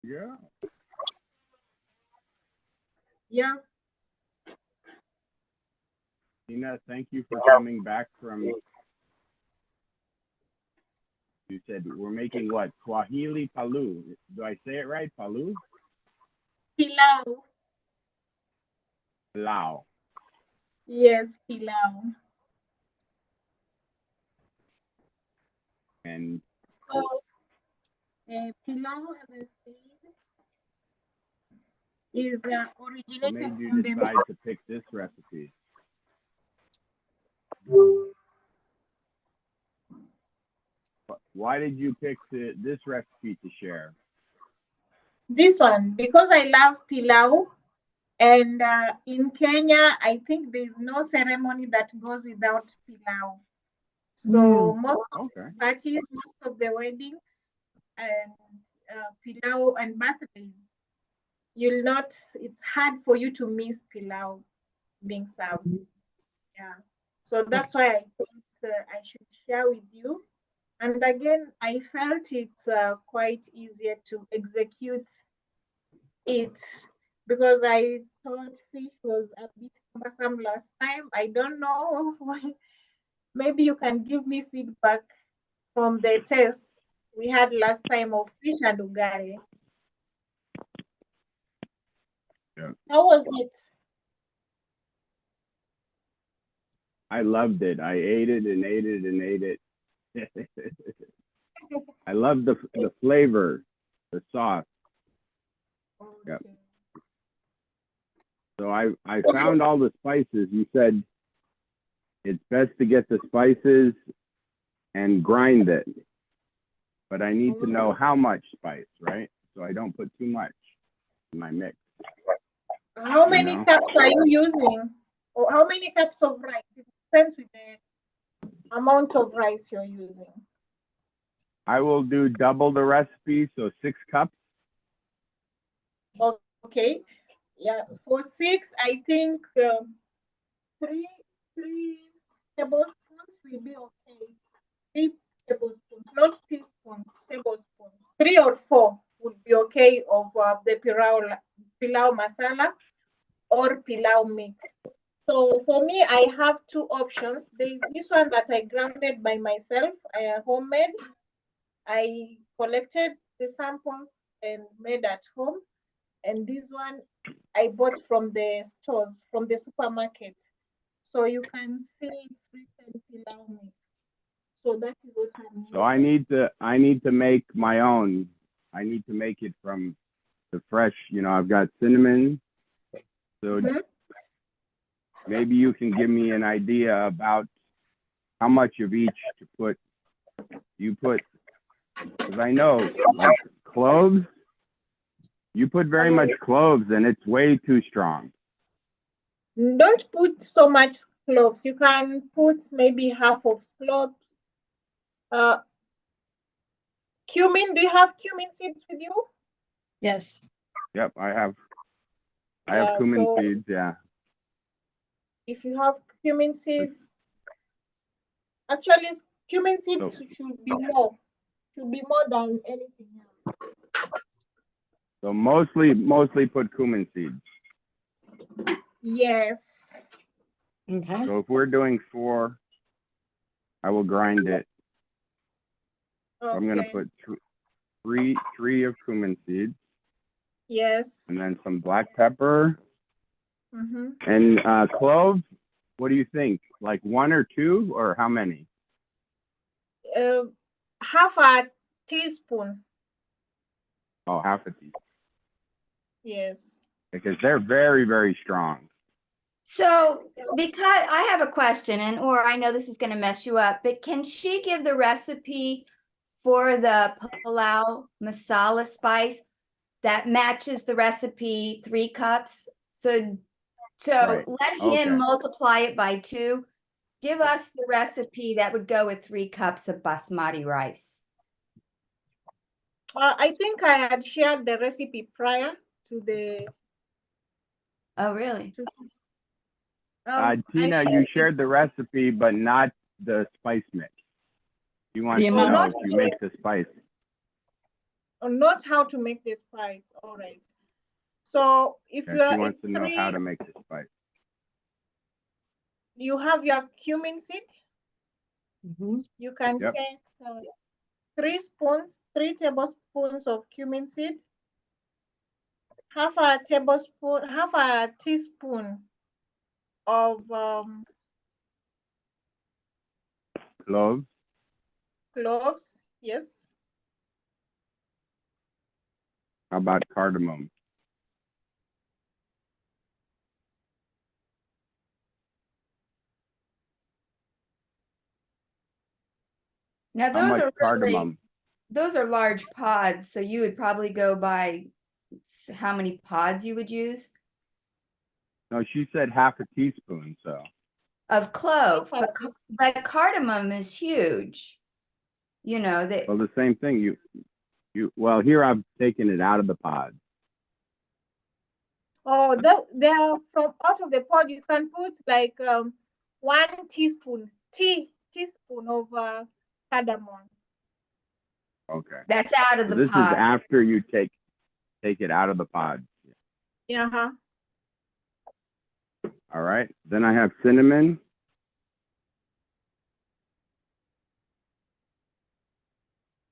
Yeah. Yeah. Tina, thank you for coming back from, you said we're making what? Swahili Palu. Do I say it right? Palu? Pilau. Pilau. Yes, pilau. And So, pilau, as I said, is what originated made you from the. decide to pick this recipe? Why did you pick this recipe to share? This one, because I love pilau. And in Kenya, I think there's no ceremony that goes without pilau. So most of the parties, most of the weddings, and pilau and birthdays, you'll not. It's hard for you to miss pilau being served. Yeah. So that's why I think I should share with you. And again, I felt it's quite easier to execute it because I thought fish was a bit cumbersome last time. I don't know why. Maybe you can give me feedback from the test we had last time of fish and ugali. Yeah. How was it? I loved it. I ate it and ate it and ate it. I love the flavor, the sauce. Okay. Yep. So I found all the spices. You said it's best to get the spices and grind it. But I need to know how much spice, right? So I don't put too much in my mix. How many cups are you using? Or how many cups of rice? It depends with the amount of rice you're using. I will do double the recipe, so 6 cups. Okay. Yeah, for 6, I think three tablespoons will be okay. 3 tablespoons, not teaspoons, tablespoons. 3 or 4 would be okay of the pilau masala or pilau mix. So for me, I have 2 options. There's this one that I grounded by myself, homemade. I collected the samples and made at home. And this one I bought from the stores, from the supermarket. So you can see it's written pilau mix. So that is what I'm using. So I need to make my own. I need to make it from the fresh, I've got cinnamon. So maybe you can give me an idea about how much of each to put. You put, because I know like cloves, you put very much cloves and it's way too strong. Don't put so much cloves. You can put maybe half of cloves. Cumin, do you have cumin seeds with you? Yes. Yep, I have cumin seeds, yeah. If you have cumin seeds, actually cumin seeds should be more than anything else. So mostly put cumin seeds. Yes. Okay. So if we're doing 4, I will grind it. Okay. So I'm gonna put three of cumin seeds. Yes. And then some black pepper. Mm-hmm. And cloves. What do you think? Like 1 or 2, or how many? Half a teaspoon. Oh, half a teaspoon. Yes. Because they're very, very strong. So, because I have a question, or I know this is going to mess you up, but can she give the recipe for the Pilau Masala Spice that matches the recipe 3 cups? So Right. let him multiply it by 2. Give us the recipe that would go with 3 cups of basmati rice. I think I had shared the recipe prior to the. Oh, really? Tina, you shared the recipe, but not the spice mix. You want to know if you mix the spice. or not how to make the spice. All right. So if Yeah, you are, she wants it's to know three, how to make the spice. you have your cumin seed. You can Yep. take 3 tablespoons of cumin seed, half a teaspoon of Cloves. cloves. Yes. How about cardamom? Now How those much are really, cardamom? those are large pods, so you would probably go by how many pods you would use No, she said half a teaspoon. So of clove, Half a but cardamom is huge. You know that. well, the same thing. Well, here I've taken it out of the pod. Oh, they are from out of the pod. You can put like 1 teaspoon of cardamom. Okay. That's out of So the this is pod. after you take it out of the pod. Yeah. All right. Then I have cinnamon.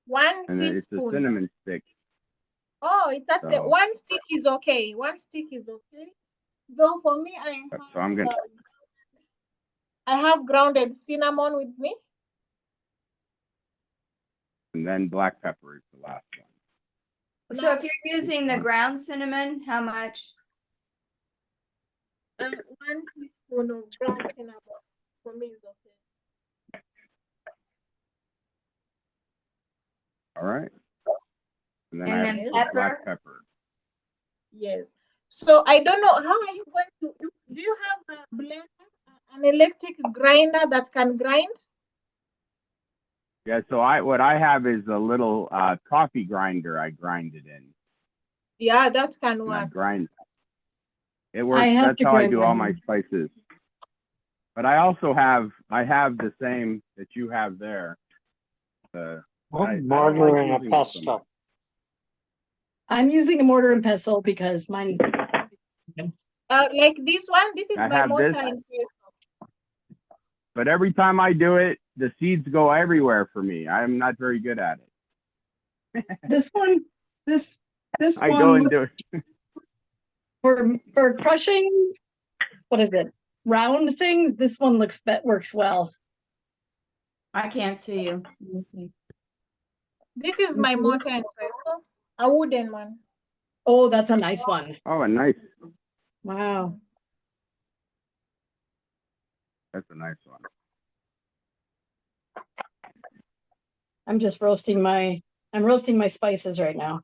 One And it's a teaspoon. cinnamon stick. Oh, it's a So- 1 stick is okay. 1 stick is okay. Though for me, So I'm gonna. I have grounded cinnamon with me. And then black pepper is the last one. So if you're using the ground cinnamon, how much? 1 teaspoon of ground cinnamon for me is okay. All right. And then And I then have the pepper? black pepper. Yes. So I don't know, how are you going to do you have a blender, an electric grinder that can grind? Yeah. So what I have is a little coffee grinder. I grind it in. Yeah, that can And I work. grind. It works. have That's to how I grind do all mine. my spices. But I also have the same that you have there. Mortar and a using this so pestle. much. I'm using a mortar and pestle because mine. Like this one, this is I my have mortar this. and pestle. But every time I do it, the seeds go everywhere for me. I'm not very good at it. This one, this I go one and do it. for crushing. What is it? Round things. This one works well. I can't see you. Let me see. This is my mortar and pestle, a wooden one. Oh, that's a nice one. Oh, a nice. Wow. That's a nice one. I'm just roasting my spices right now.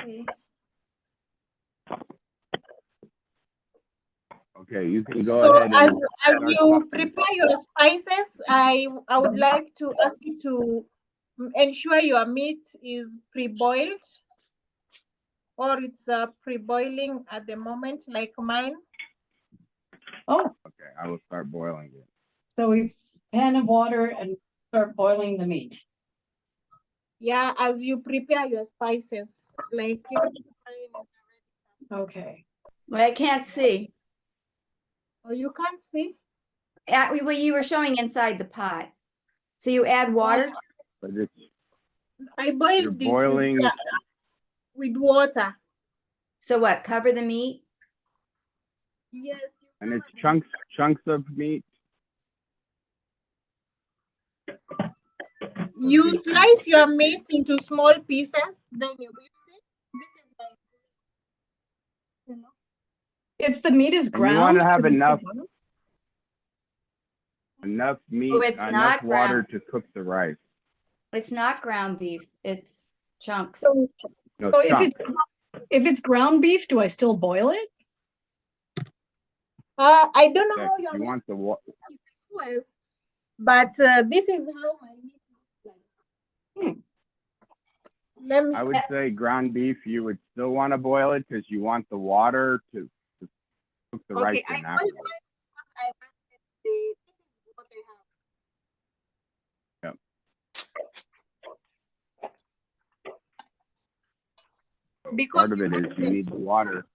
Okay. Okay, you can go So ahead and as start you talking. prepare your spices, I would like to ask you to ensure your meat is pre-boiled, or it's pre-boiling at the moment, like mine. Oh, Okay, I will start boiling it. so we pan of water and start boiling the meat. Yeah, as you prepare your spices, like Okay. Well, I can't see. oh, you can't see. Well, you were showing inside the pot. So you add water. But it's I boiled you're it boiling with water. So what? Cover the meat? Yes. and it's chunks of meat. You slice your meat into small pieces, then you whip it. This is like, you know. If the meat is And you want ground, to have be enough boiled? meat, Oh, it's enough not water ground. to cook the rice. It's not ground beef. It's chunks. So, No, so chunks. if it's ground beef, do I still boil it? I don't know Yeah, how 'cause your you meat want the was, but this is how my meat looks like. Let me. I would say ground beef, you would still want to boil it because you want the water to cook the rice Okay, in afterwards. because Part of it is you need the water.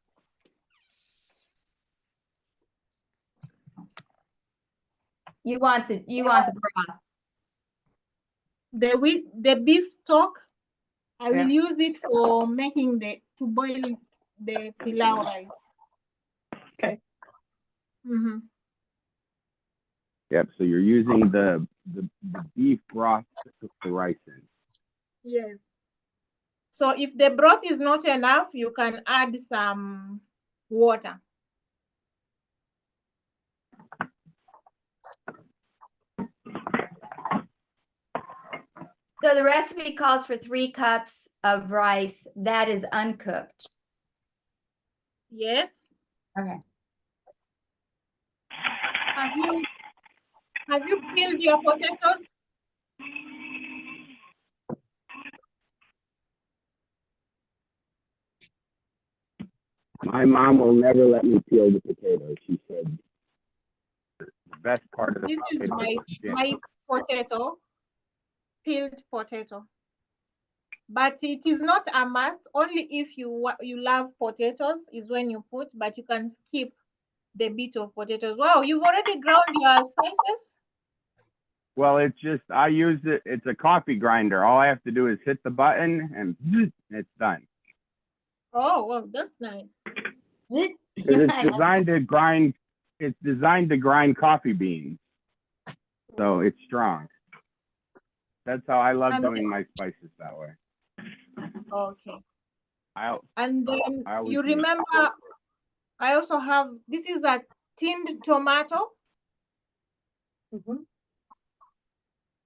You want the broth. the beef stock. I will Yeah. use it for making to boil the pilau rice. Okay. Mm-hmm. Yep. So you're using the beef broth to cook the rice in. Yes. So if the broth is not enough, you can add some water. So the recipe calls for 3 cups of rice that is uncooked. Yes. Okay. Have you peeled your potatoes? My mom will never let me peel the potatoes. She said the best part of the This is potato is the skin. my potato, peeled potato. But it is not a must. Only if you love potatoes is when you put, but you can skip the bit of potatoes. Wow, you've already ground your spices? Well, it's just I use it. It's a coffee grinder. All I have to do is hit the button and it's done. Oh, well, that's nice. Because it's designed to grind. It's designed to grind coffee beans, so it's strong. That's how I love doing my spices that way. Okay. I And then always you use- remember, I also have, this is a tinned tomato. Mhm.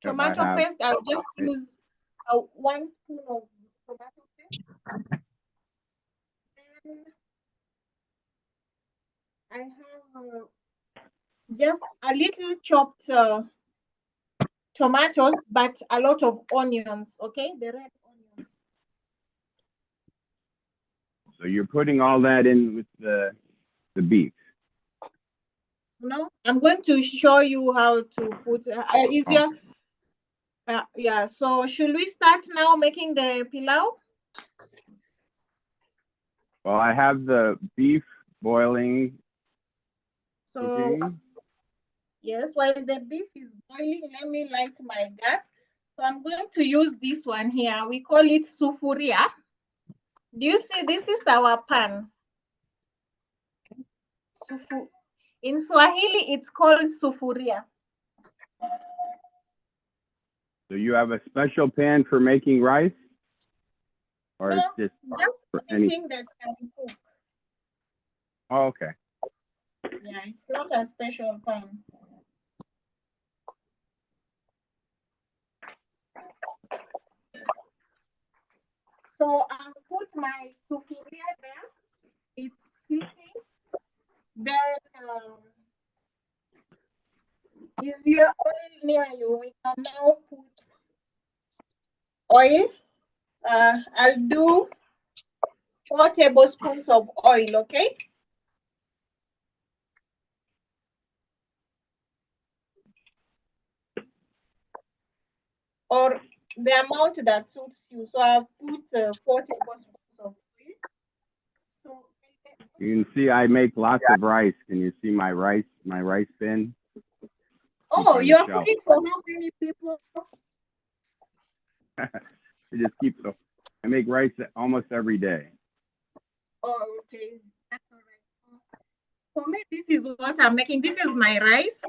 Tomato have- paste. I'll just use 1 spoon of tomato paste. And I have just a little chopped tomatoes, but a lot of onions, okay? The red onions. So you're putting all that in with the beef. No, I'm going to show you how to put easier. Yeah, so should we start now making the pilau? Well, I have the beef boiling. So cooking. yes, while the beef is boiling, let me light my gas. So I'm going to use this one here. We call it sufuria. Do you see this is our pan? In Swahili, it's called sufuria. So you have a special pan for making rice, or No, it's just for anything that can cook. Oh, okay. Yeah, it's not a special pan. So I'll put my sufuria there. It's heating. Then is your oil near you? We can now put oil. I'll do 4 tablespoons of oil, okay? Or the amount that suits you. So I'll put 4 tablespoons of oil. So You can see I make lots of rice. Can you see my rice bin? oh, on the you're shelf. cooking for how many people? I just keep so I make rice almost every day. Oh, okay. That's all right. For me, this is what I'm making. This is my rice.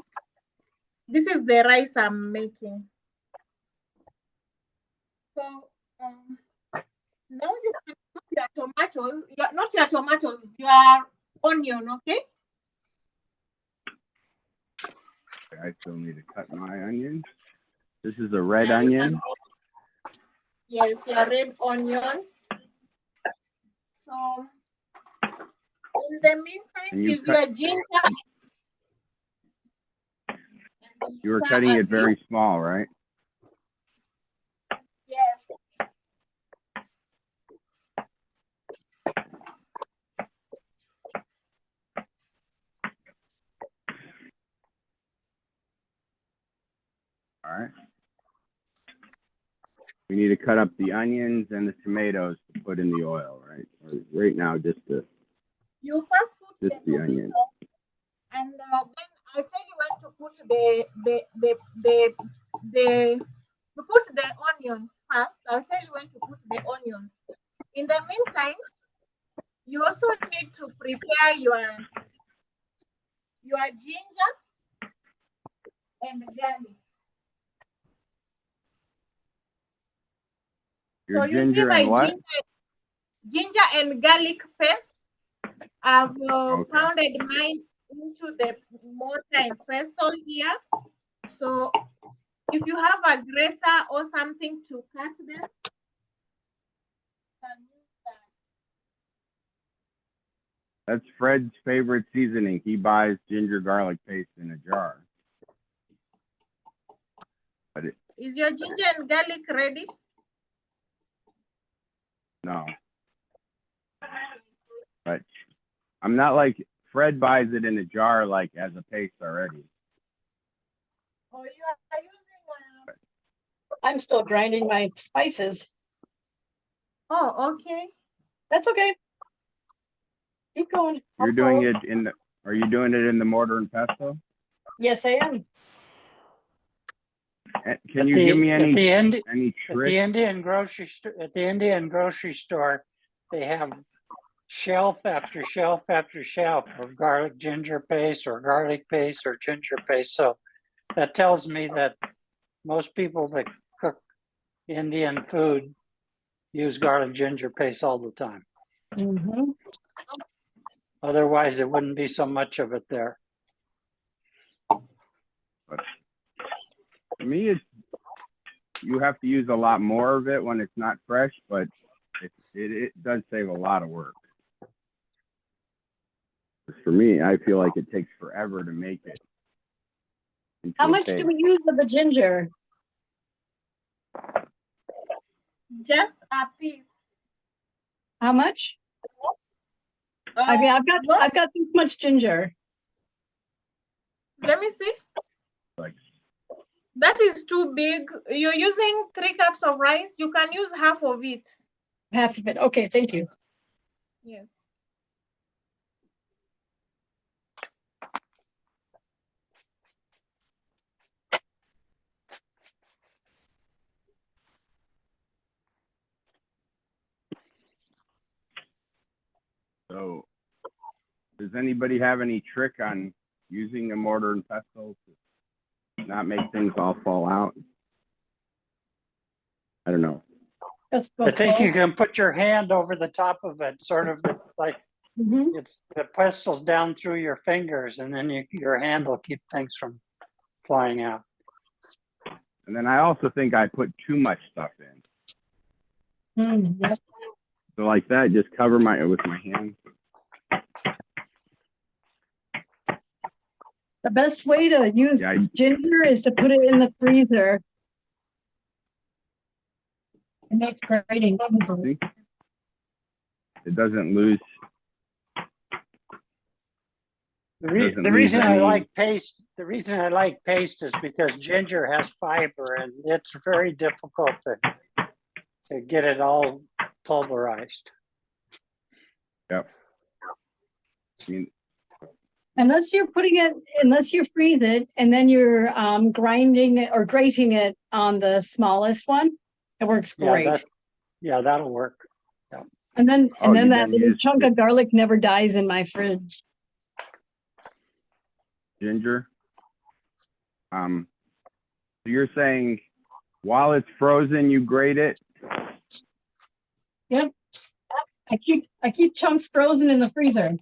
This is the rice I'm making. So now you can put your tomatoes, not your tomatoes, your onion, okay? I still need to cut my onions. This is a red onion. Yes, your red onions. So in the meantime, And you use your ginger. You were cutting it very small, right? Yes. All right. We need to cut up the onions and the tomatoes to put in the oil, right? Or right now, just You first put the onions. tomato, and then I'll tell you when to put you put the onions first. I'll tell you when to put the onions. In the meantime, you also need to prepare your ginger and garlic. Your So you see ginger my and what? ginger and garlic paste. I've Okay. pounded mine into the mortar and pestle here. So if you have a grater or something to cut them, you can use that. That's Fred's favorite seasoning. He buys ginger garlic paste in a jar. But Is your ginger and garlic ready? no. But I'm not like Fred buys it in a jar like as a paste already. Or you are using I'm still grinding my spices. Oh, okay. That's okay. Keep going. You're doing it in the, are you doing it in the mortar and pestle? Yes, I am. Can you give me any At trick? the Indian grocery store, they have shelf after shelf after shelf of garlic ginger paste or garlic paste or ginger paste. So that tells me that most people that cook Indian food use garlic ginger paste all the time. Mhm. Otherwise, there wouldn't be so much of it there. But to me, it's, you have to use a lot more of it when it's not fresh, but it does save a lot of work. For me, I feel like it takes forever to make it. How much do we use of the ginger? Just a piece. How much? I mean, What? I've got this much ginger. Let me see. Like, That is too big. You're using 3 cups of rice. You can use half of it. Half of it. Okay, thank you. Yes. so, does anybody have any trick on using a mortar and pestle to not make things all fall out? I don't know. That's I think you can put your hand over the top of it, sort of like it's the pestle's down through your fingers, and then your hand will keep things from flying out. And then I also think I put too much stuff in. Yes. So like that, just cover with my hand. The best way to use ginger is to put it in the freezer. It makes grating easily. It doesn't lose. The reason I like paste is because ginger has fiber, and it's very difficult to get it all pulverized. Yep. I mean, Unless you freeze it and then you're grinding it or grating it on the smallest one, it works great. That'll work. Yeah. And then that little use chunk of garlic never dies in my fridge. ginger. So you're saying while it's frozen, you grate it? Yep. I keep chunks frozen in the freezer.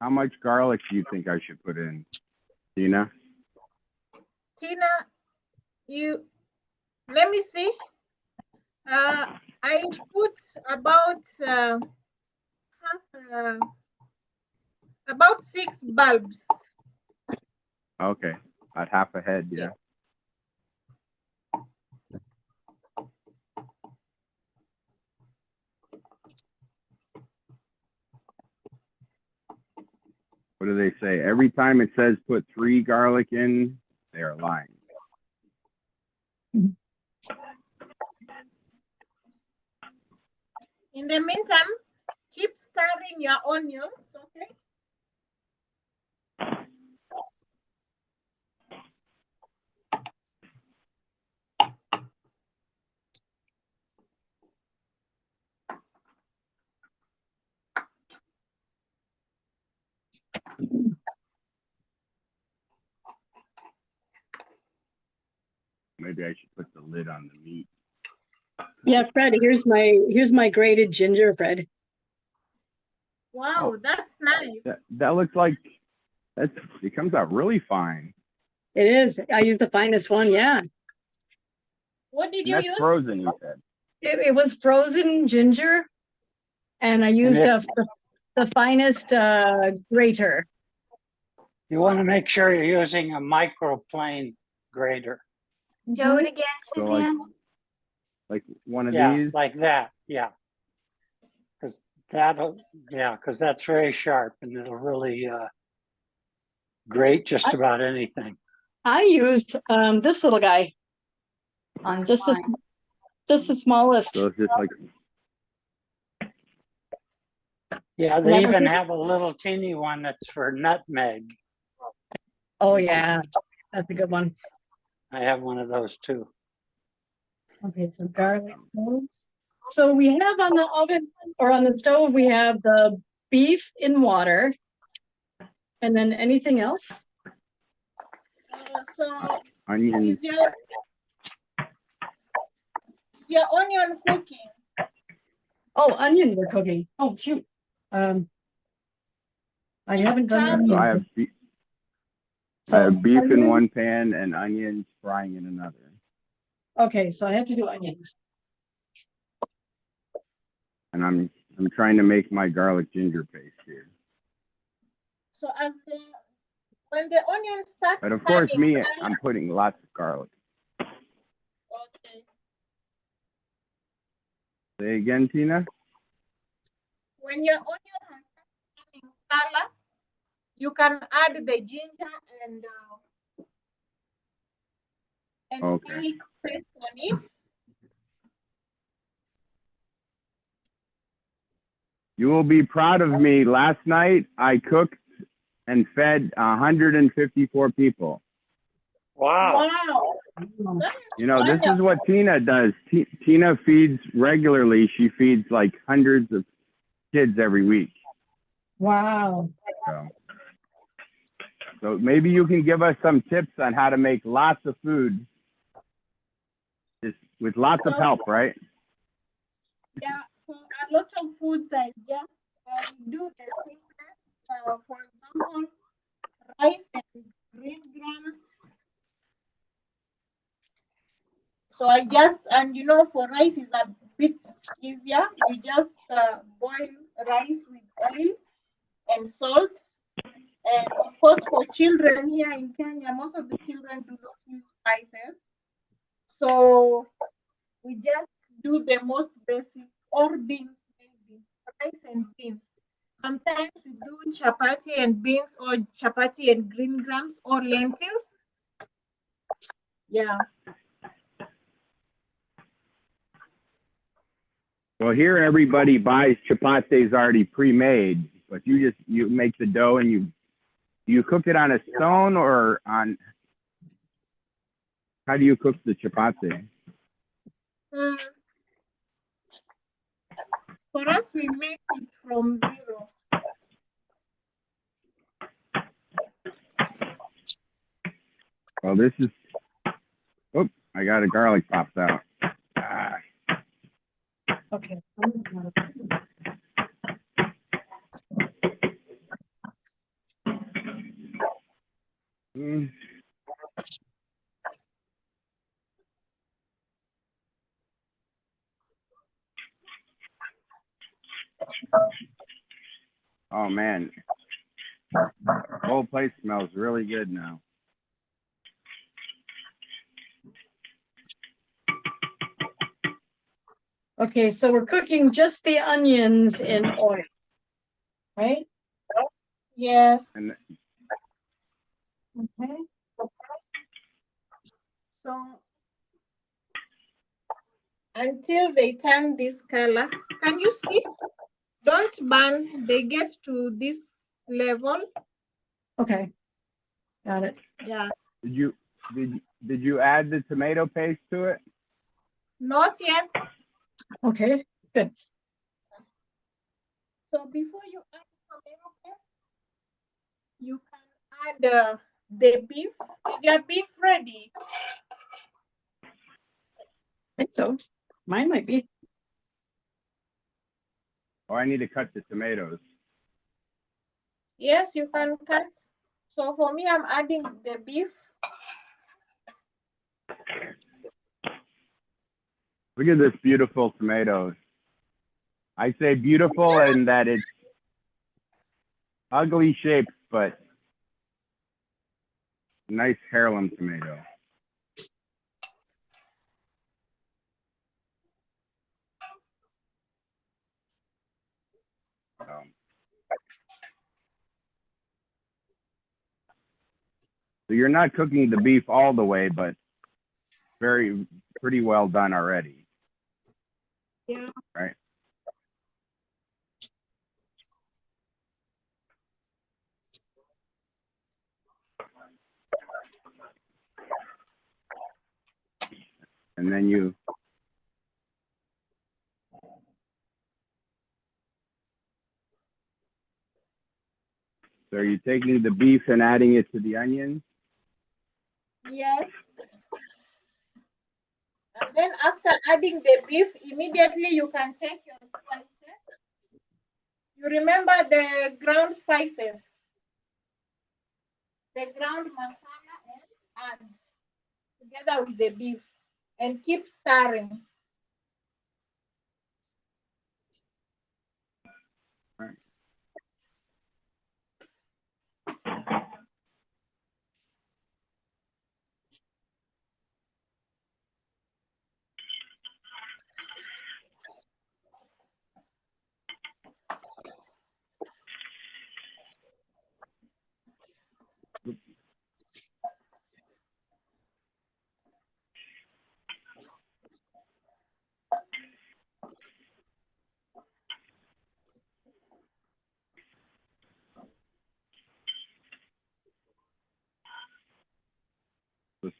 How much garlic do you think I should put in, Tina? Tina, let me see. I put about 6 bulbs. Okay, about half a head, yeah. What do they say? Every time it says put 3 garlic in, they are lying. In the meantime, keep stirring your onions, okay? Maybe I should put the lid on the meat. Yeah, Fred, here's my grated ginger, Fred. Wow, Oh. that's nice. That looks like it comes out really fine. It is. I use the finest one, yeah. What did And you that's use? frozen, you said. It was frozen ginger, and I used the finest grater. You want to make sure you're using a microplane grater. Show it again, So like, Suzanne. like one of Yeah, these. like that. Yeah. Because that's very sharp and it'll really grate just about anything. I used this little guy, On just fine. the smallest. So it's just like, Yeah, And they I even would- have a little teeny one that's for nutmeg. Oh yeah, that's a good one. I have one of those too. Okay, so garlic cloves. So we have on the oven or on the stove, we have the beef in water. And then anything else? So onions. is your onion cooking? Oh, onions are cooking. Oh, shoot. I haven't done So I onions. have beef in onions- one pan and onions frying in another. Okay, so I have to do onions. And I'm trying to make my garlic ginger paste here. So when the onion starts But of course, turning me, color- I'm putting lots of garlic. Okay. Say again, Tina? When your onion has started turning color, you can add the ginger and Okay. garlic paste on it. You will be proud of me. Last night, I cooked and fed 154 people. Wow. Wow. That is You know, this is wonderful. what Tina does. Tina feeds regularly. She feeds like hundreds of kids every week. Wow. So maybe you can give us some tips on how to make lots of food just with lots of help, right? Yeah, for a lot of foods, I just do the simplest. For example, rice and green grams. So and you know, for rice is a bit easier. You just boil rice with oil and salt. And of course, for children here in Kenya, most of the children do not use spices. So we just do the most basic, or beans, maybe rice and beans. Sometimes we do chapati and beans, or chapati and green grams, or lentils. Yeah. Well, here everybody buys chapatis already pre-made, but you make the dough and you cook it on a stone or on, how do you cook the chapati? For us, we make it from zero. Well, this is, oh, I got a garlic popped out. Ah. Okay. Mm. Oh man, the whole place smells really good now. Okay, so we're cooking just the onions in oil, right? Yes. And Okay. So until they turn this color. Can you see? Don't burn. They get to this level. Okay. Got it. Yeah. Did you add the tomato paste to it? Not yet. Okay, good. So before you add tomato paste, you can add the beef. Is your beef ready? I think so. Mine might be. Oh, I need to cut the tomatoes. Yes, you can cut. So for me, I'm adding the beef. Look at this beautiful tomatoes. I say beautiful in that it's ugly shaped, but nice heirloom tomato. So you're not cooking the beef all the way, but pretty well done already. Yeah. Right. And then so are you taking the beef and adding it to the onions? Yes. And then after adding the beef, immediately you can take your spices. You remember the ground spices, the ground masala, and add together with the beef and keep stirring. Right.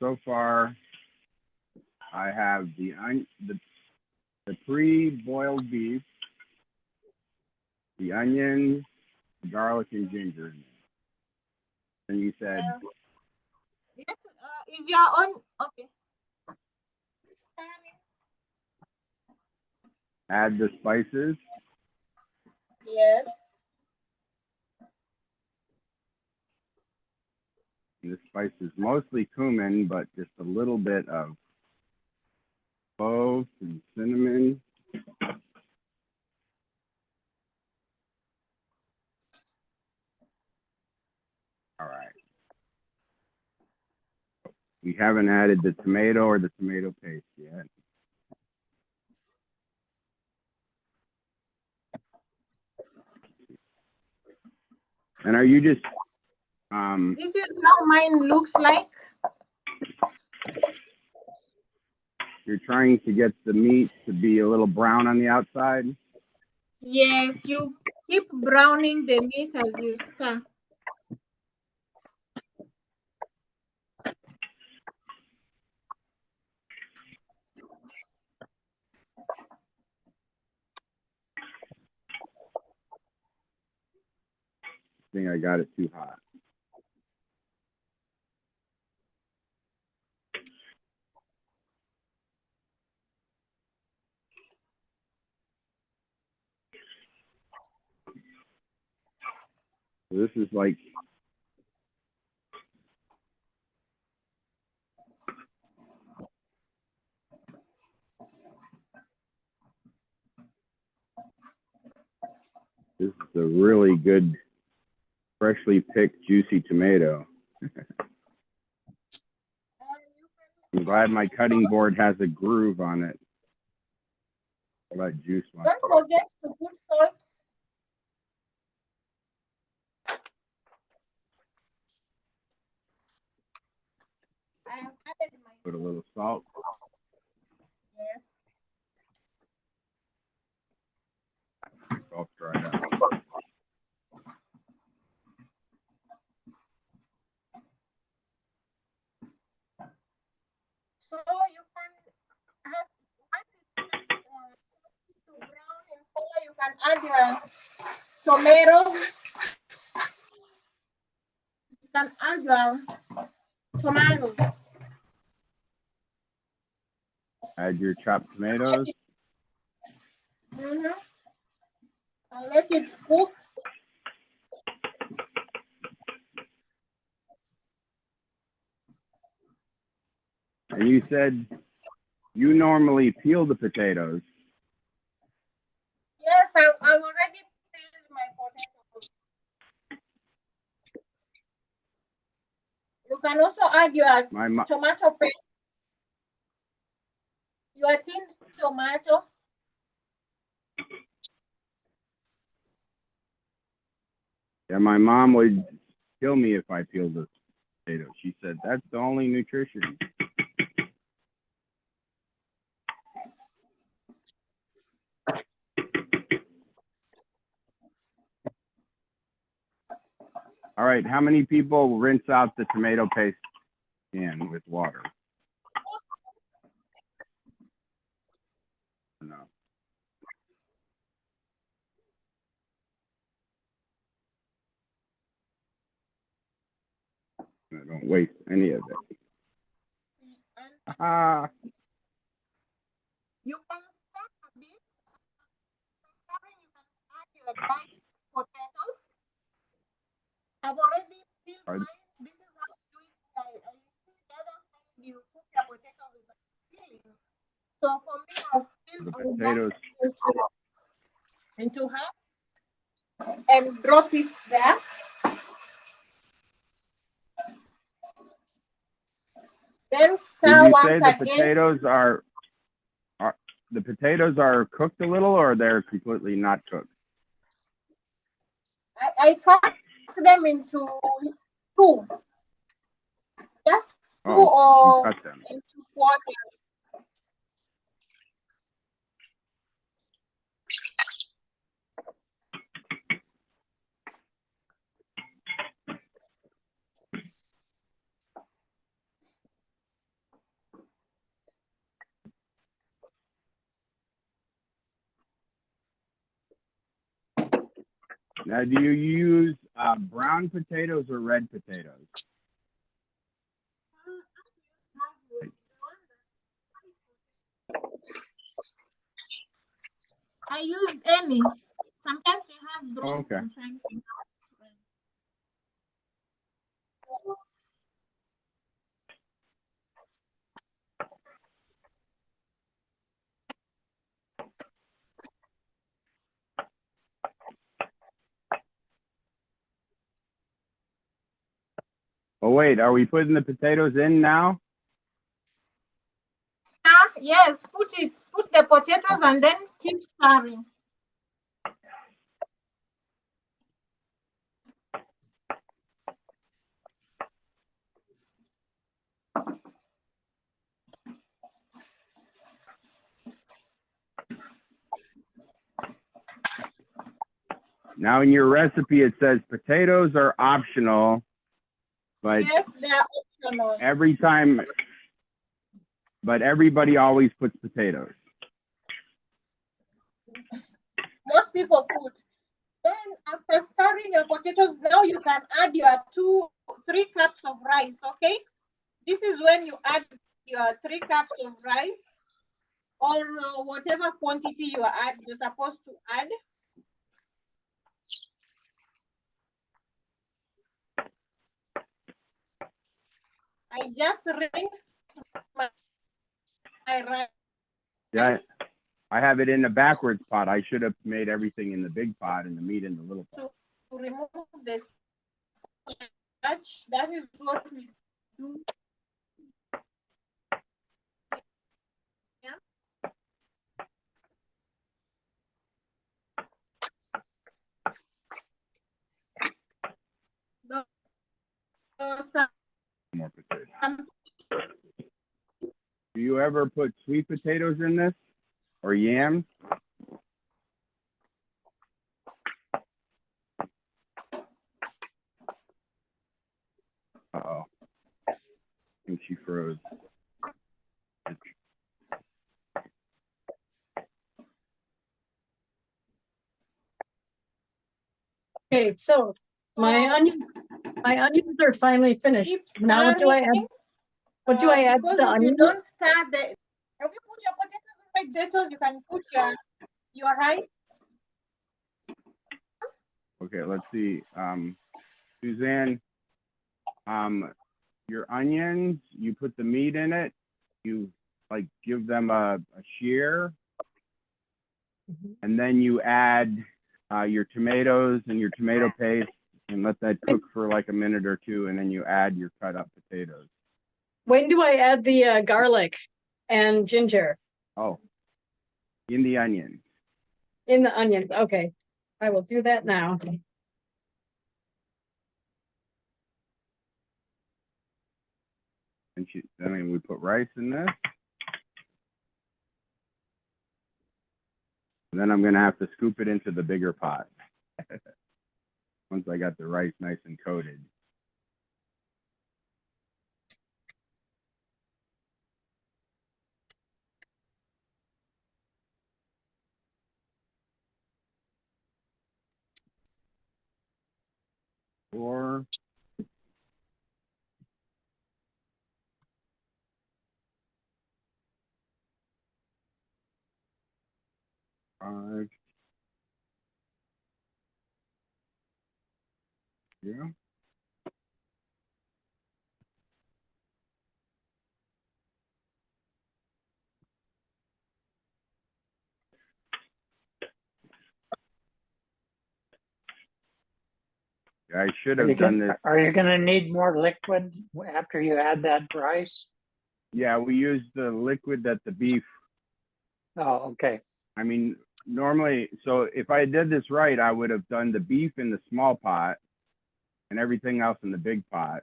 So far, I have the pre-boiled beef, the onions, the garlic, and ginger. And you said, Yes, is your own okay? add the spices. Yes. And the spice is mostly cumin, but just a little bit of cloves and cinnamon. All right. We haven't added the tomato or the tomato paste yet. And are you just This is how mine looks like. you're trying to get the meat to be a little brown on the outside? Yes, you keep browning the meat as you stir. I think I got it too hot. So this is like this is a really good, freshly picked, juicy tomato. I'm glad my cutting board has a groove on it. All that juice one. Don't forget to put salt. I have added my Put a little salt. yes. your tomatoes. You can add your tomatoes. Add your chopped tomatoes. Mm-hmm. And let it cook. And you said you normally peel the potatoes. Yes, I've already peeled my potatoes. You can also add your tomato paste, your tinned tomato. Yeah, my mom would kill me if I peeled the potatoes. She said that's the only nutrition. All right, how many people rinse out the tomato paste can with water? No. I don't waste any of it. Ah, You can start a bit. You can add your diced potatoes. I've already peeled Are- mine. This is how you do it. I see the other side you cook your potato without peeling. So for me, I've the peeled potatoes. into half and drop it there. Then Did stir you once say the again. potatoes are cooked a little, or they're completely not cooked? I cut them into two. Just two Oh, or you cut them. into quarters. Now, do you use brown potatoes or red potatoes? I use any. Sometimes you have brown, Okay. sometimes you have red. Oh, wait, are we putting the potatoes in now? Stir, yes, put the potatoes and then keep stirring. Now, in your recipe, it says potatoes are optional, but Yes, they are optional. but everybody always puts potatoes. Most people put. Then after stirring your potatoes, now you can add your 3 cups of rice, okay? This is when you add your 3 cups of rice or whatever quantity you're supposed to add. I just rinsed my rice. Yeah, I have it in the backwards pot. I should have made everything in the big pot and the meat in the little pot. To remove the starch. That is what we do. Yeah. More potatoes. Do you ever put sweet potatoes in this or yams? Uh-oh. I think she froze. Okay, so my onions are finally finished. Keep Now what do I add? stirring, What do I add to because the if you onions? don't stir the, have you put your potatoes inside Dettol? You can put your rice. Okay, let's see. Suzanne, your onions, you put the meat in it, you like give them a shear, and then you add your tomatoes and your tomato paste and let that cook for like a minute or two, and then you add your cut up potatoes. When do I add the garlic and ginger? Oh, in the onions. In the onions, okay. I will do that now. And then we put rice in this. And then I'm gonna have to scoop it into the bigger pot. Once I got the rice nice and coated. Four. Five. Yeah. I should have done this. Are you gonna need more liquid after you add that rice? Yeah, we used the liquid that the beef. Oh, okay. I mean, normally, so if I did this right, I would have done the beef in the small pot and everything else in the big pot,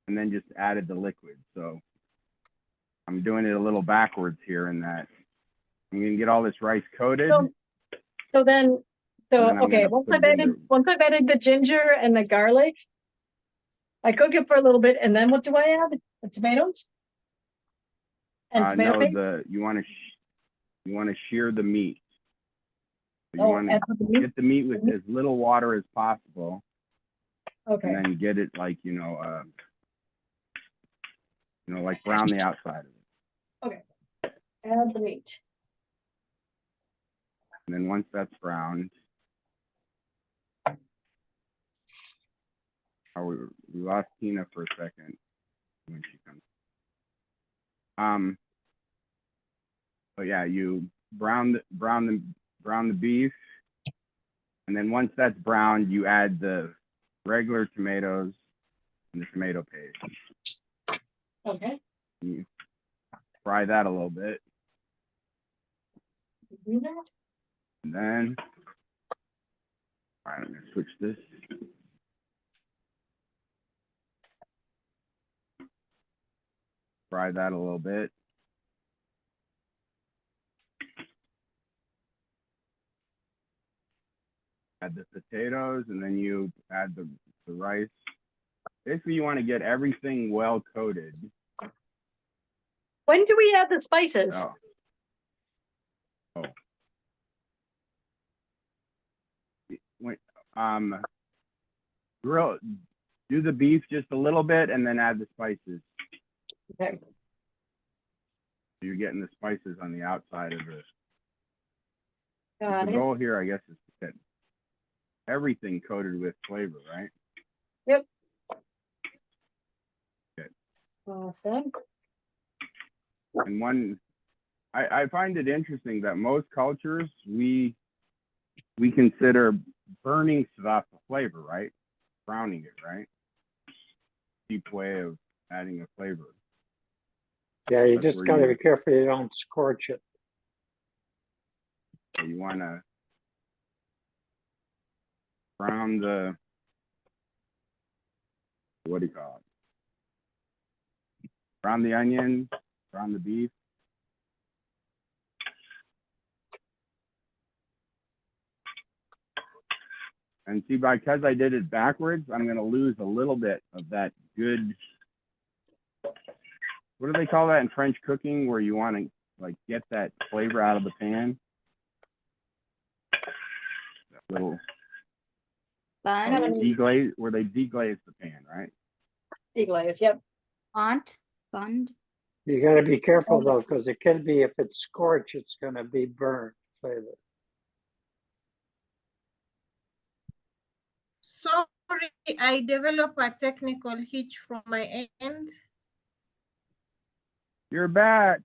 and then just added the liquid. So I'm doing it a little backwards here in that I'm gonna get all this rice coated. So then, I'm okay, gonna once put I've it in added, once I've added the ginger and the garlic, I cook it for a little bit, and then what do I add? The tomatoes? And tomato No, paste? you want to shear the meat. So you Oh, want add to the meat? get the meat with as little water as possible, Okay, and then get it like like brown the outside of it. okay. Add the meat. And then once that's browned, we lost Tina for a second when she comes. But yeah, you brown the beef, and then once that's browned, you add the regular tomatoes and the tomato paste. Okay. You fry that a little bit, Do that. and then I'm gonna switch this. Fry that a little bit. Add the potatoes, and then you add the rice. Basically, you want to get everything well coated. When do we add the spices? Oh. When, do the beef just a little bit, and then add the spices. Okay. You're getting the spices on the outside of it. Got The it. goal here, I guess, is to get everything coated with flavor, right? Yep. Good. Awesome. And I find it interesting that most cultures, we consider burning stuff a flavor, right? Browning it, right? Cheap way of adding a flavor. Yeah, you That's just where gotta be careful you don't scorch it. So you want to brown the, what do you call it? Brown the onion, brown the beef. And see, because I did it backwards, I'm going to lose a little bit of that good, what do they call that in French cooking, where you want to like get that flavor out of the pan? That little, Bun, Deglaze, where they deglaze the pan, right? Deglaze, yep. bont, bund. You gotta be careful though, because it can be, if it's scorched, it's gonna be burnt flavor. Sorry, I developed a technical hitch from my end. You're back.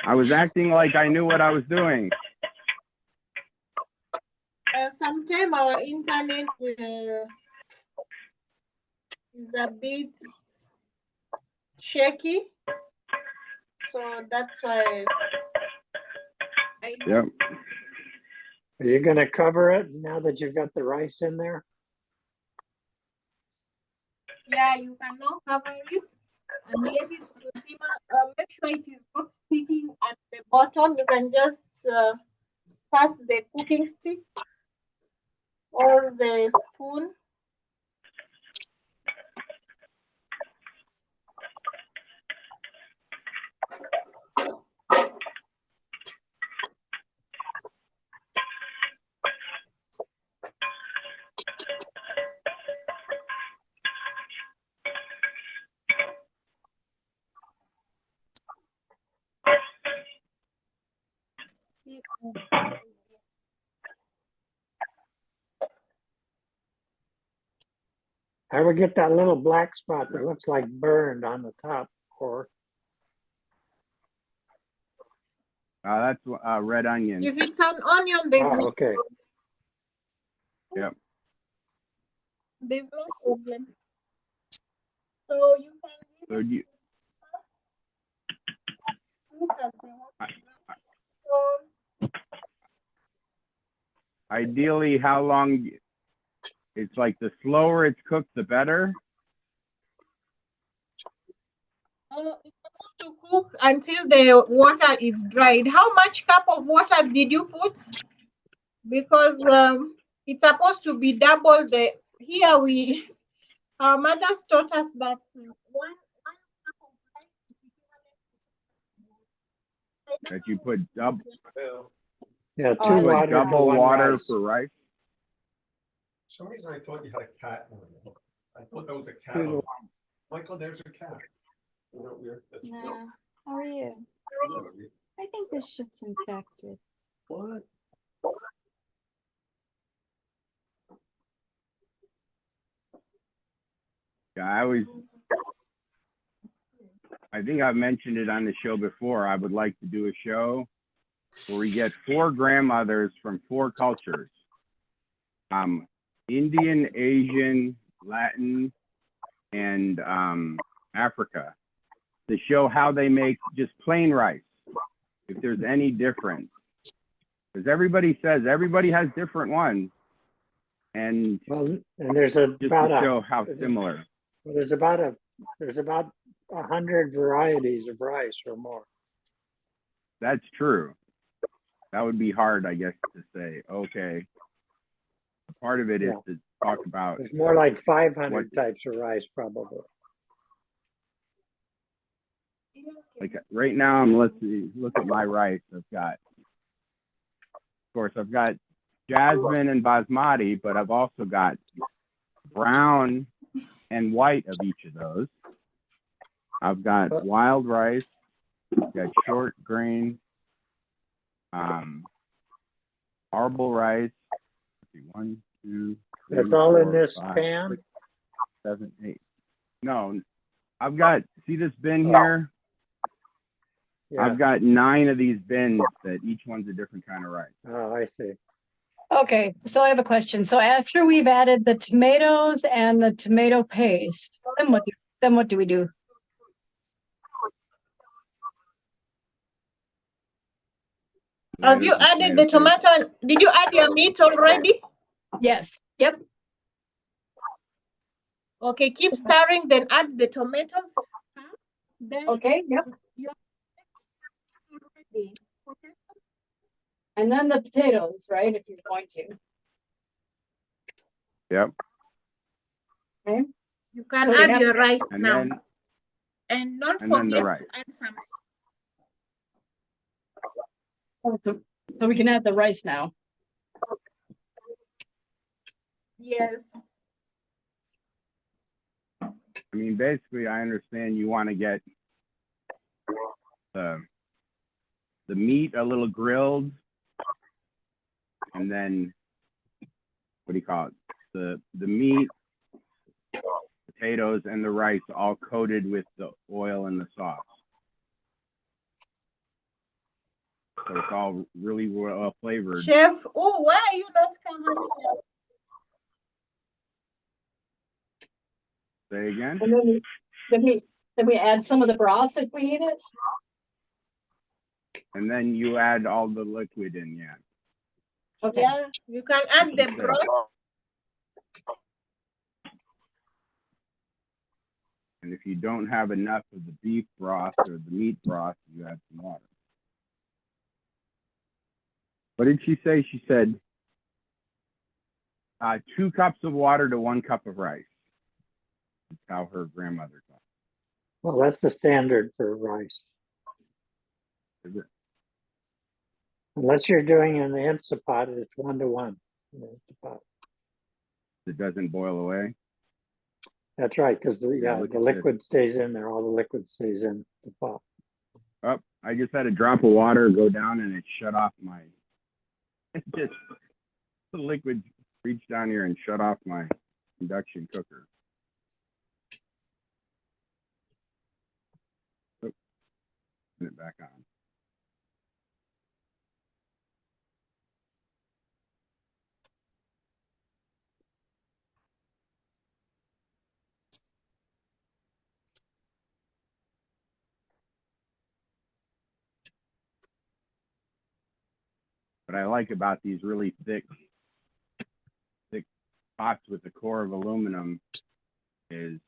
I was acting like I knew what I was doing. Sometimes our internet is a bit shaky, so that's why I Yep. Are you gonna cover it now that you've got the rice in there? Yeah, you can now cover it and let it to simmer. Make sure it is not sticking at the bottom. You can just pass the cooking stick or the spoon. I would get that little black spot that looks like burned on the top, or That's red onion. If it's an onion, there's oh, no okay. Yep. there's no problem. So you can So you, look at the ideally, how long? It's like the slower it's cooked, the better. It's supposed to cook until the water is dried. How much cup of water did you put? Because it's supposed to be double the. Here our mothers taught us that one cup of rice is equivalent That you put double, Yeah, Oh, two I put water to double one water rice. for rice. For some reason I thought you had a cat. I thought that was a cat. Two to Michael, there's a cat. Isn't that weird? That's No. How are you? weird. I think this shit's infected. What? Yeah, I think I've mentioned it on the show before. I would like to do a show where we get 4 grandmothers from 4 cultures. Indian, Asian, Latin, and Africa, to show how they make just plain rice, if there's any difference. Because everybody says everybody has different ones. And Well, and there's just to about show how similar. there's about 100 varieties of rice or more. That's true. That would be hard, I guess, to say. Okay. Part of it is to talk about. There's more like 500 What- types of rice, probably. Like right now, let's see, look at my rice. I've got jasmine and basmati, but I've also got brown and white of each of those. I've got wild rice, I've got short grain, marble rice. Let's see, 1, 2, 3, That's all in 4, this 5, pan? 6, 7, 8. No, I've got, see this bin here? Yeah. I've got 9 of these bins that each one's a different kind of rice. Oh, I see. Okay, so I have a question. So after we've added the tomatoes and the tomato paste, then what do we do? Have you added the tomato? Did you add your meat already? Yes, yep. Okay, keep stirring, then add the tomatoes. Then Okay, yep. ready. And then the potatoes, right, if you're going to. Yep. Okay. You can So we add have- your rice And now. then, And don't and then the forget rice. to add some. Oh, so we can add the rice now. Yes. I mean, basically, I understand you want to get the meat a little grilled, and then what do you call it? The meat, potatoes, and the rice all coated with the oil and the sauce. So it's all really well flavored. Chef, oh, why are you not coming here? Say again? And then we add some of the broth if we need it. And then you add all the liquid in, yeah. Okay. Yeah, you can add the broth. And if you don't have enough of the beef broth or the meat broth, you add some water. What did she say? She said 2 cups of water to 1 cup of rice. That's how her grandmother taught. Well, that's the standard for rice. Is it? Unless you're doing an Instant Pot, it's 1 to 1. It doesn't boil away. That's right, because look the at liquid stays in there. All the liquid stays in the pot. Oh, I just had a drop of water go down and it shut off my. It just the liquid reached down here and shut off my induction cooker. Oh, turn it back on. What I like about these really thick pots with the core of aluminum is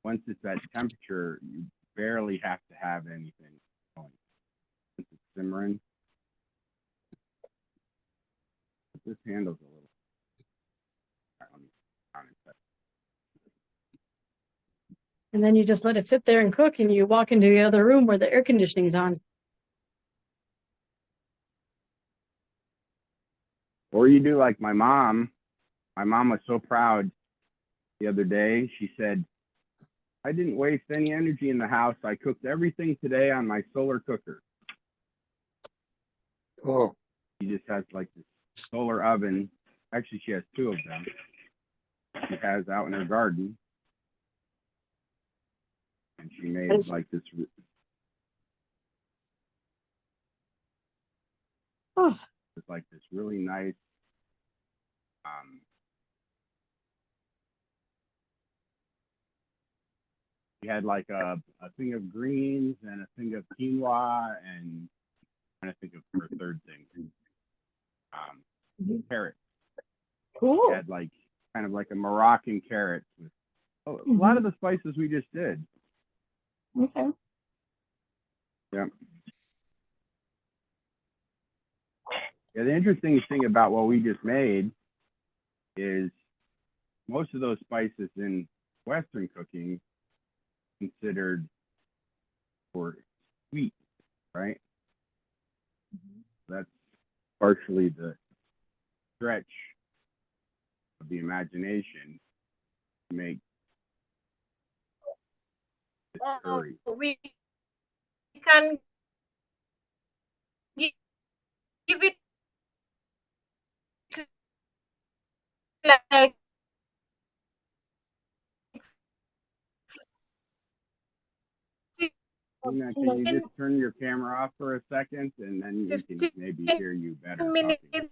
once it's at temperature, you barely have to have anything going. Once it's simmering, but this handle's a little. All right, let me count it. And then you just let it sit there and cook, and you walk into the other room where the air conditioning's on. Or you do like my mom. My mom was so proud the other day. She said, I didn't waste any energy in the house. I cooked everything today on my solar cooker. Oh, She just has like this solar oven. Actually, she has 2 of them. She has out in her garden. And she made like this. Oh, It's like this really nice we had like a thing of greens and a thing of quinoa and I'm trying to think of her third thing. Carrots. cool. We had like kind of like a Moroccan carrot with a lot of the spices we just did. Okay. Yeah. Yeah, the interesting thing about what we just made is most of those spices in Western cooking considered for sweet, right? That's partially the stretch of the imagination to make this curry. We can give it like Tina, can you just turn your camera off for a second and then we can maybe hear you better 15 minutes talking.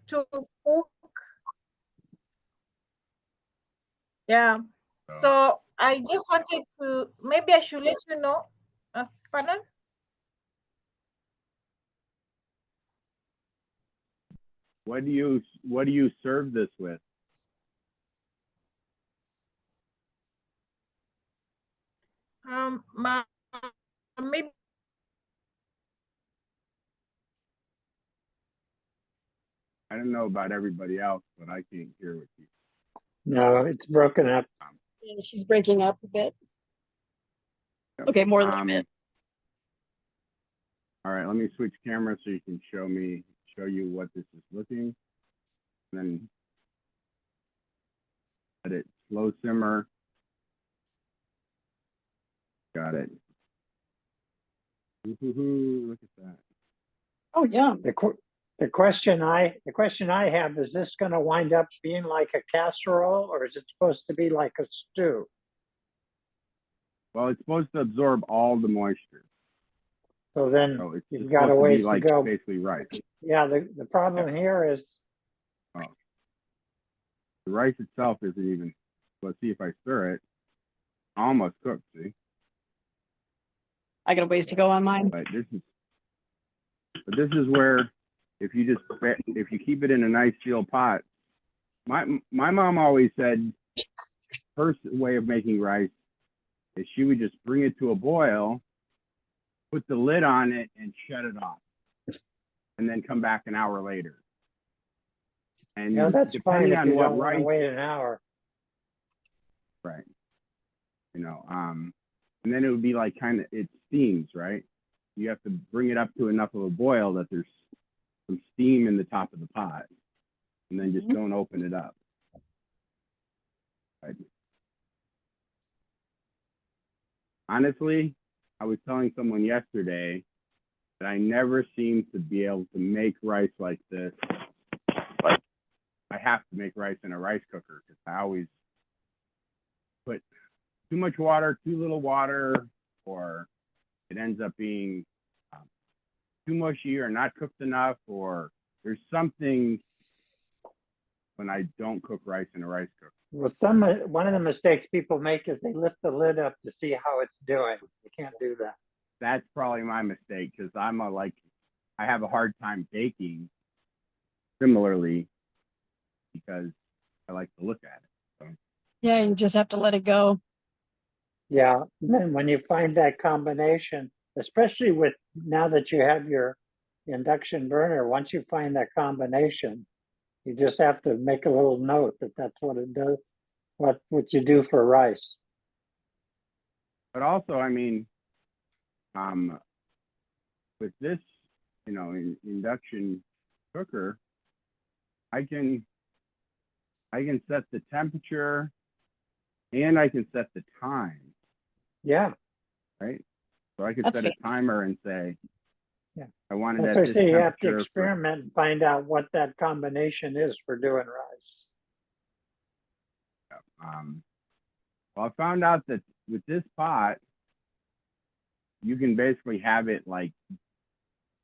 to cook. Yeah. So I just wanted to, maybe I should let you know. Pardon? What do you serve this with? Maybe I don't know about everybody else, but I can't hear what you. no, it's broken up. Yeah, she's breaking up a bit. Okay, more than a bit. All right, let me switch cameras so you can show you what this is looking. then let it slow simmer. Got it. Ooh, look at that. Oh, yeah. The question I have, is this going to wind up being like a casserole, or is it supposed to be like a stew? Well, it's supposed to absorb all the moisture. So then So it's you've just got a supposed to be ways to like go. basically rice. Yeah, the problem here is, The rice itself isn't even, let's see if I stir it. Almost cooked, see? I got a ways to go on mine. But this is where if you keep it in a nice sealed pot, my mom always said her way of making rice is she would just bring it to a boil, put the lid on it, and shut it off, and then come back an hour later. And that's fine depending if on you what don't want to rice, wait an hour. right? And then it would be like it steams, right? You have to bring it up to enough of a boil that there's some steam in the top of the pot, and then just don't open it up. Right? Honestly, I was telling someone yesterday that I never seem to be able to make rice like this. Like, I have to make rice in a rice cooker because I always put too much water, too little water, or it ends up being too mushy or not cooked enough, or there's something when I don't cook rice in a rice cooker. Well, one of the mistakes people make is they lift the lid up to see how it's doing. You can't do that. That's probably my mistake because I have a hard time baking similarly because I like to look at it. So. Yeah, you just have to let it go. Yeah, and then when you find that combination, especially with now that you have your induction burner, once you find that combination, you just have to make a little note that that's what it does, what you do for rice. But also, I mean, with this, induction cooker, I can set the temperature and I can set the time. Yeah. Right. So I could That's set a timer and say, yeah, I wanted that's at why I this say you have to temperature experiment and find out what that combination is for doing rice. Well, I found out that with this pot, you can basically have it like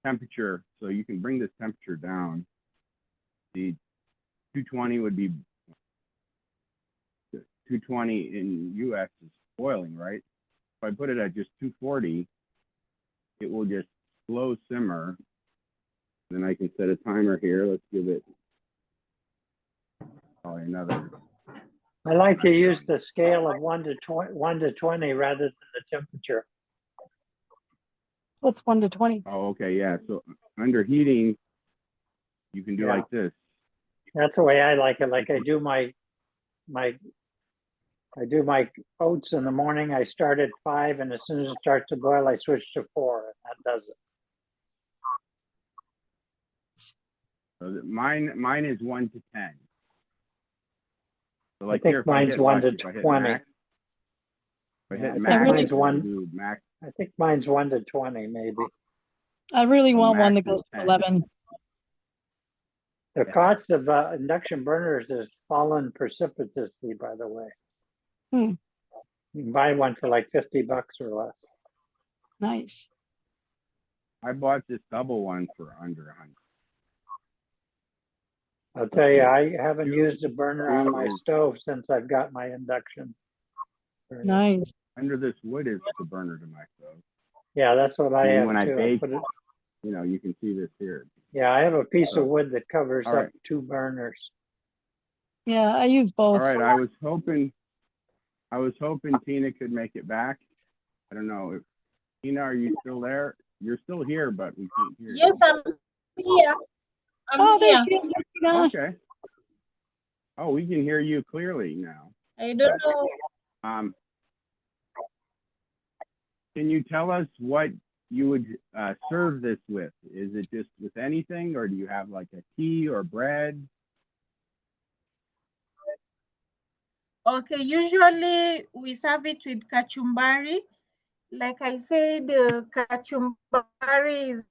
temperature. So you can bring this temperature down. The 220 would be 220 in US is boiling, right? If I put it at just 240, it will just slow simmer. Then I can set a timer here. Let's give it probably another. I like to use the scale of 1 to 20 rather than the temperature. What's 1 to 20? Oh, okay, yeah. So under heating, you can do like this. That's the way I like it. Like I do my oats in the morning. I start at 5, and as soon as it starts to boil, I switch to 4, and that does it. So mine is 1 to 10. So like I think here, mine's 1 to 20. If I hit max, max, I think mine's 1 to 20, maybe. I really So want one that max goes is to 10. 11. The cost of induction burners has fallen precipitously, by the way. You can buy one for like $50 or less. Nice. I bought this double one for under 100. I'll tell you, I haven't used a burner on my stove since I've got my induction burner. Nice. Under this wood is the burner to my stove. Yeah, that's what I have when too. I bake, put it, you can see this here. yeah, I have a piece of wood that covers up 2 burners. Yeah, I use both. All right, I was hoping Tina could make it back. I don't know. Tina, are you still there? You're still here, but we can't hear you. Yes, I'm here. I'm there here. she is. Tina. Okay. Oh, we can hear you clearly now. I don't know. Can you tell us what you would serve this with? Is it just with anything, or do you have like a tea or bread? Okay, usually we serve it with kachumbari. Like I said, kachumbari is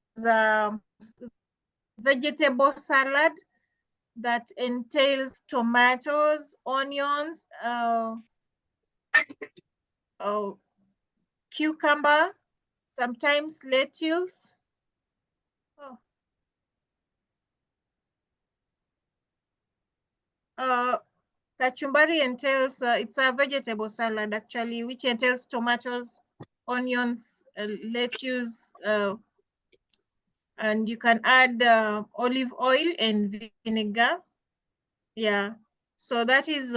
vegetable salad that entails tomatoes, onions, cucumber, sometimes lettuce. Kachumbari entails, it's a vegetable salad actually, which entails tomatoes, onions, lettuce, and you can add olive oil and vinegar. Yeah, so that is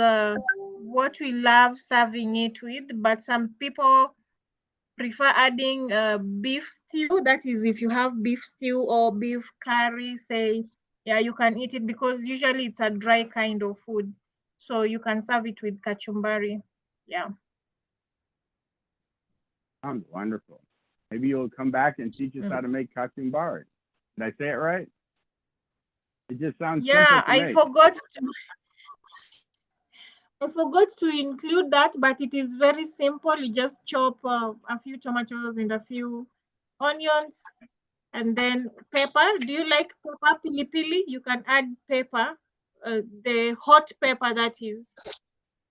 what we love serving it with, but some people prefer adding beef stew. That is, if you have beef stew or beef curry, say, yeah, you can eat it because usually it's a dry kind of food. So you can serve it with kachumbari. Yeah. Sounds wonderful. Maybe you'll come back and teach us how to make kachumbari. Did I say it right? It just sounds Yeah, simple to I make. forgot to include that, but it is very simple. You just chop a few tomatoes and a few onions, and then pepper. Do you like pepper, pili pili? You can add pepper, the hot pepper that is.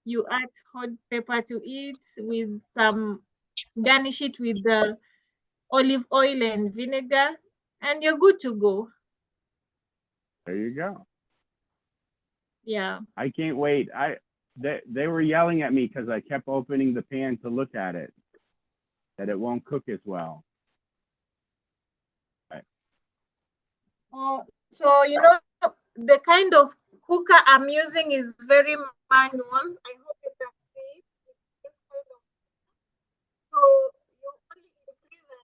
You add hot pepper to it with some, garnish it with the olive oil and vinegar, and you're good to go. There you go. Yeah. I can't wait. They were yelling at me because I kept opening the pan to look at it, that it won't cook as well. So, you know, the kind of cooker I'm using is very manual. I hope you can see it. It's this kind of, so you only increase and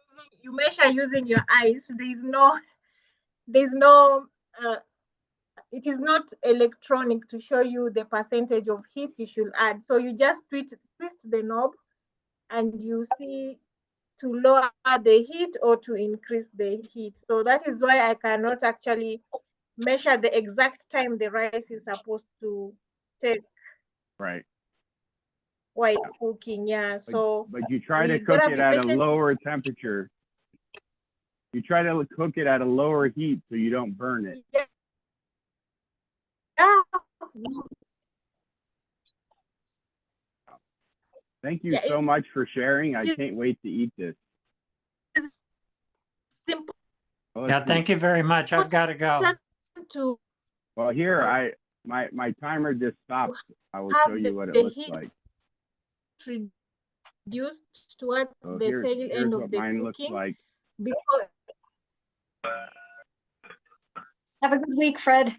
decrease you measure using your eyes. There's no, it is not electronic to show you the percentage of heat you should add. So you just twist the knob and you see to lower the heat or to increase the heat. So that is why I cannot actually measure the exact time the rice is supposed to take Right. while cooking. Yeah. So but you try to we cook gotta it be at a patient. lower temperature. You try to cook it at a lower heat so you don't burn it. Yeah. Thank you so much for sharing. I can't wait to eat this. Simple Yeah, thank you very much. I've got to go. to Well, here my timer just stopped. I will show you what it looks like. Reduced towards So the tail here's end of what the mine cooking. looks like. Because Have a good week, Fred.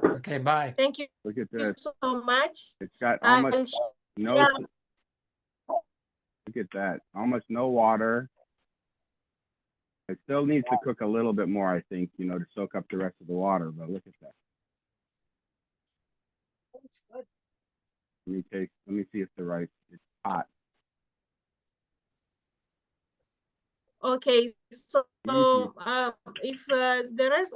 Okay, bye. thank you Look at this. so much. It's got almost no. Look at that. Almost no water. It still needs to cook a little bit more, I think, you know, to soak up the rest of the water. But look at that. Let me see if the rice is hot. Okay, so if the rest.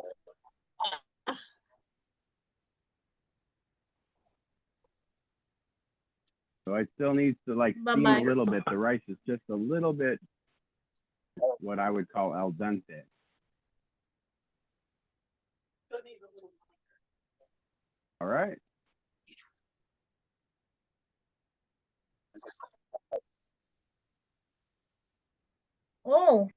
So it still needs to like steam a little bit. The rice is just a little bit what I would call al dente. All right. Oh,